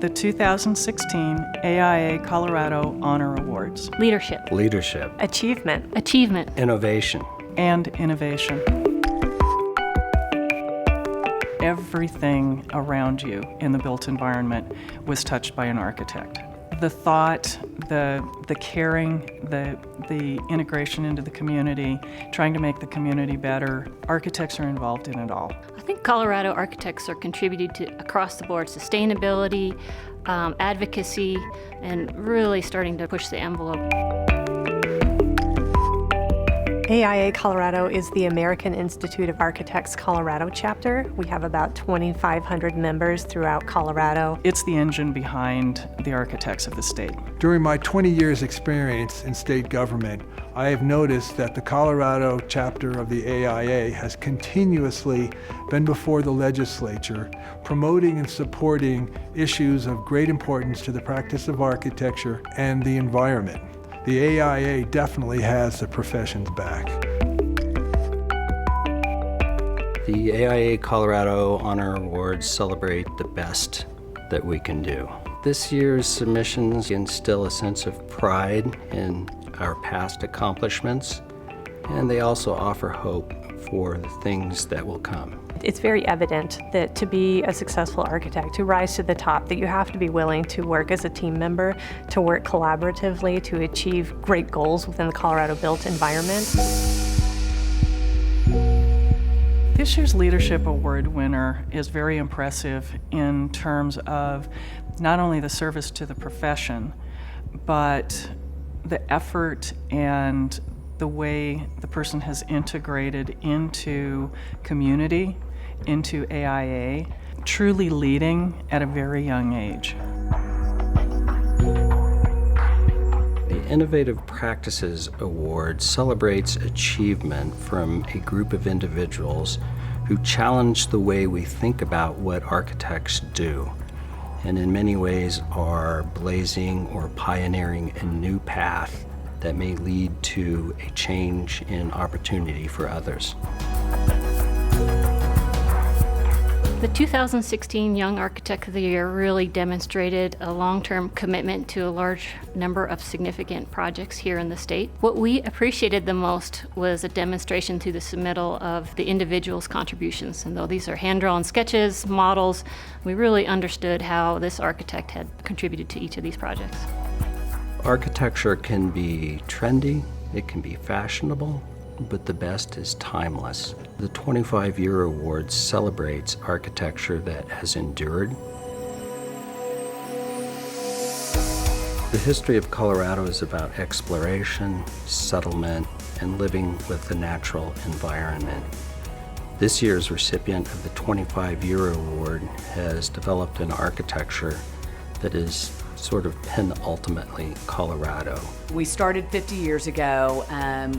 the 2016 AIA Colorado Honor Awards. Leadership. Leadership. Achievement. Achievement. Innovation. And innovation. Everything around you in the built environment was touched by an architect. The thought, the caring, the integration into the community, trying to make the community better, architects are involved in it all. I think Colorado architects are contributing to across the board sustainability, advocacy, and really starting to push the envelope. AIA Colorado is the American Institute of Architects Colorado chapter. We have about 2,500 members throughout Colorado. It's the engine behind the architects of the state. During my 20 years experience in state government, I have noticed that the Colorado chapter of the AIA has continuously been before the legislature, promoting and supporting issues of great importance to the practice of architecture and the environment. The AIA definitely has the profession's back. The AIA Colorado Honor Awards celebrate the best that we can do. This year's submissions instill a sense of pride in our past accomplishments, and they also offer hope for the things that will come. It's very evident that to be a successful architect, to rise to the top, that you have to be willing to work as a team member, to work collaboratively, to achieve great goals within the Colorado built environment. This year's Leadership Award winner is very impressive in terms of not only the service to the profession, but the effort and the way the person has integrated into community, into AIA, truly leading at a very young age. The Innovative Practices Award celebrates achievement from a group of individuals who challenge the way we think about what architects do, and in many ways are blazing or pioneering a new path that may lead to a change in opportunity for others. The 2016 Young Architect of the Year really demonstrated a long-term commitment to a large number of significant projects here in the state. What we appreciated the most was a demonstration through the submittal of the individuals' contributions. And though these are hand-drawn sketches, models, we really understood how this architect had contributed to each of these projects. Architecture can be trendy, it can be fashionable, but the best is timeless. The 25-year award celebrates architecture that has endured. The history of Colorado is about exploration, settlement, and living with the natural environment. This year's recipient of the 25-year award has developed an architecture that is sort of penultimately Colorado. We started 50 years ago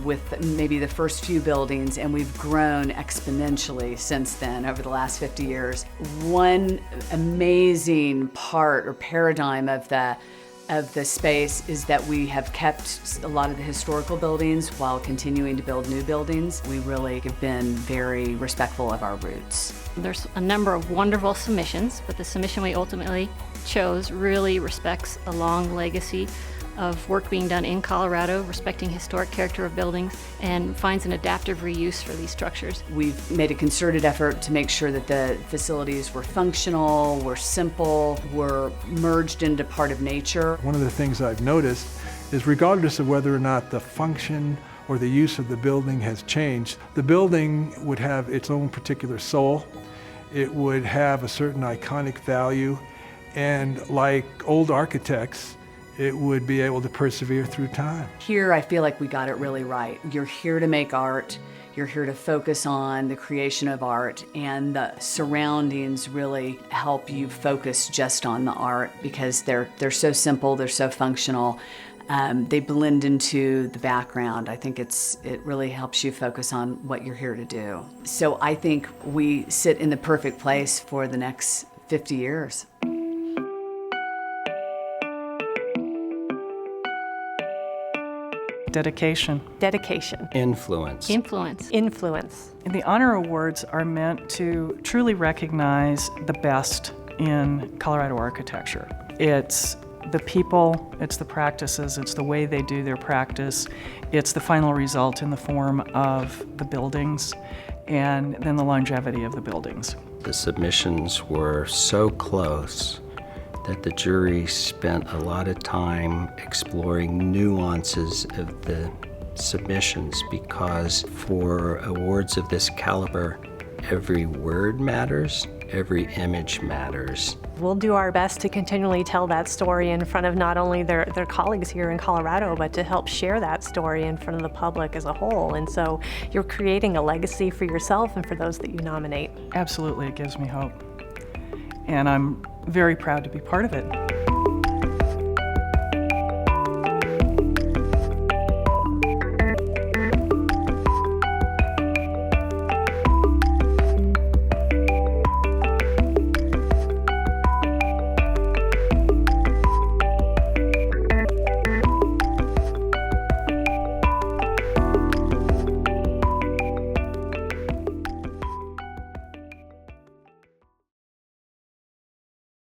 with maybe the first few buildings, and we've grown exponentially since then over the last 50 years. One amazing part or paradigm of the space is that we have kept a lot of the historical buildings while continuing to build new buildings. We really have been very respectful of our roots. There's a number of wonderful submissions, but the submission we ultimately chose really respects a long legacy of work being done in Colorado, respecting historic character of buildings, and finds an adaptive reuse for these structures. We've made a concerted effort to make sure that the facilities were functional, were simple, were merged into part of nature. One of the things I've noticed is regardless of whether or not the function or the use of the building has changed, the building would have its own particular soul. It would have a certain iconic value, and like old architects, it would be able to persevere through time. Here, I feel like we got it really right. You're here to make art. You're here to focus on the creation of art, and the surroundings really help you focus just on the art because they're so simple, they're so functional. They blend into the background. I think it really helps you focus on what you're here to do. So I think we sit in the perfect place for the next 50 years. Dedication. Dedication. Influence. Influence. Influence. And the honor awards are meant to truly recognize the best in Colorado architecture. It's the people, it's the practices, it's the way they do their practice, it's the final result in the form of the buildings, and then the longevity of the buildings. The submissions were so close that the jury spent a lot of time exploring nuances of the submissions, because for awards of this caliber, every word matters, every image matters. We'll do our best to continually tell that story in front of not only their colleagues here in Colorado, but to help share that story in front of the public as a whole. And so you're creating a legacy for yourself and for those that you nominate. Absolutely, it gives me hope. And I'm very proud to be part of it.